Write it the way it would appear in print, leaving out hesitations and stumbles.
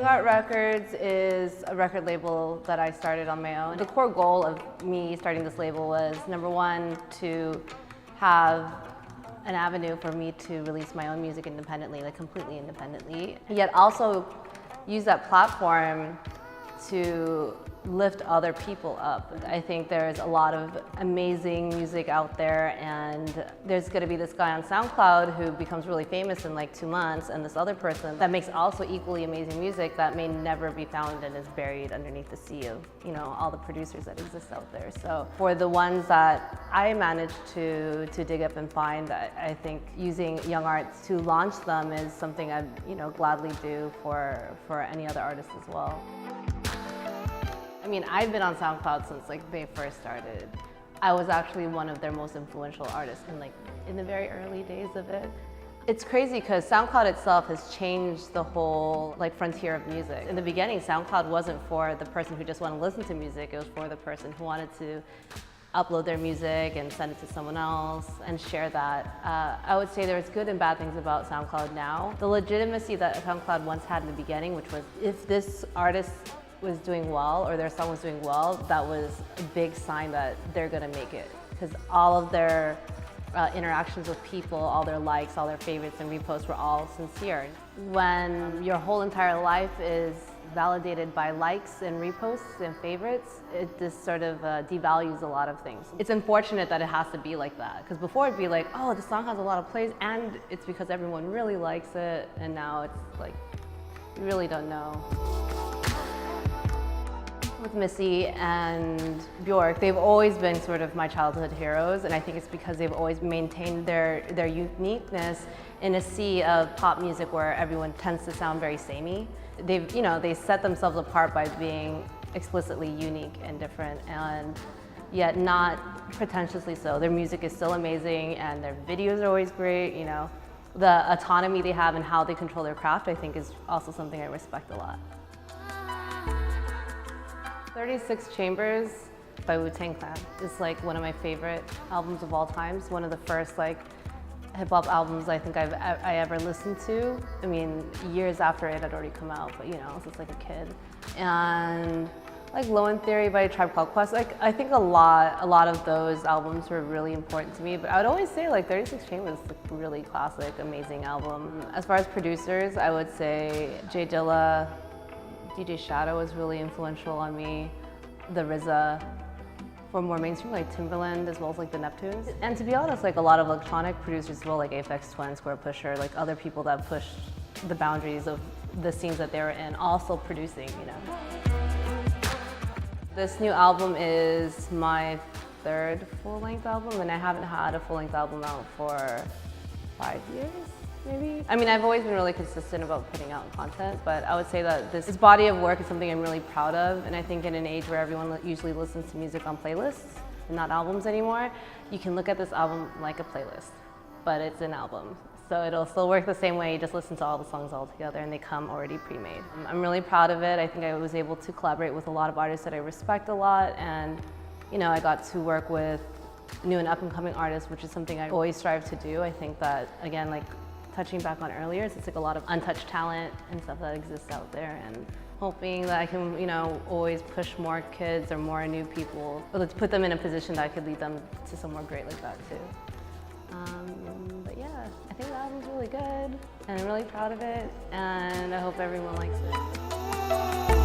Art Records is a record label that I started on my own. The core goal of me starting this label was, number one, to have an avenue for me to release my own music independently, like completely independently, yet also use that platform to lift other people up. I think there's a lot of amazing music out there, and there's gonna be this guy on SoundCloud who becomes really famous in like 2 months, and this other person that makes also equally amazing music that may never be found and is buried underneath the sea of, you know, all the producers that exist out there. So for the ones that I managed to dig up and find, I think using young arts to launch them is something I'd, you know, gladly do for any other artist as well. I mean, I've been on SoundCloud since like they first started. I was actually one of their most influential artists in the very early days of it. It's crazy because SoundCloud itself has changed the whole like frontier of music. In the beginning, SoundCloud wasn't for the person who just wanted to listen to music. It was for the person who wanted to upload their music and send it to someone else and share that. I would say there's good and bad things about SoundCloud now. The legitimacy that SoundCloud once had in the beginning, which was if this artist was doing well or their song was doing well, that was a big sign that they're gonna make it, because all of their interactions with people, all their likes, all their favorites and reposts were all sincere. When your whole entire life is validated by likes and reposts and favorites, it just sort of devalues a lot of things. It's unfortunate that it has to be like that, because before it'd be like, oh, the song has a lot of plays and it's because everyone really likes it, and now it's like, you really don't know. With Missy and Bjork, they've always been sort of my childhood heroes, and I think it's because they've always maintained their uniqueness in a sea of pop music where everyone tends to sound very samey. They set themselves apart by being explicitly unique and different, and yet not pretentiously so. Their music is still amazing and their videos are always great, you know. The autonomy they have and how they control their craft, I think, is also something I respect a lot. 36 Chambers by Wu-Tang Clan is like one of my favorite albums of all time. It's one of the first like hip-hop albums I think I ever listened to. I mean, years after it had already come out, but you know, I was just like a kid. And like Low End Theory by Tribe Called Quest, like I think a lot of those albums were really important to me, but I would always say like 36 Chambers is a really classic, amazing album. As far as producers, I would say J Dilla, DJ Shadow was really influential on me, the RZA, for more mainstream like Timbaland, as well as like the Neptunes. And to be honest, like a lot of electronic producers as well, like Aphex Twin, Square Pusher, like other people that push the boundaries of the scenes that they were in, also producing, you know. This new album is my third full-length album, and I haven't had a full-length album out for 5 years. Maybe. I mean, I've always been really consistent about putting out content, but I would say that this body of work is something I'm really proud of, and I think in an age where everyone usually listens to music on playlists and not albums anymore, you can look at this album like a playlist, but it's an album. So it'll still work the same way, you just listen to all the songs all together and they come already pre-made. I'm really proud of it. I think I was able to collaborate with a lot of artists that I respect a lot, and you know, I got to work with new and up-and-coming artists, which is something I always strive to do. I think that, again, like touching back on earlier, it's like a lot of untouched talent and stuff that exists out there, and hoping that I can, you know, always push more kids or more new people, or put them in a position that I could lead them to somewhere great like that too. But yeah, I think the album's really good, and I'm really proud of it, and I hope everyone likes it.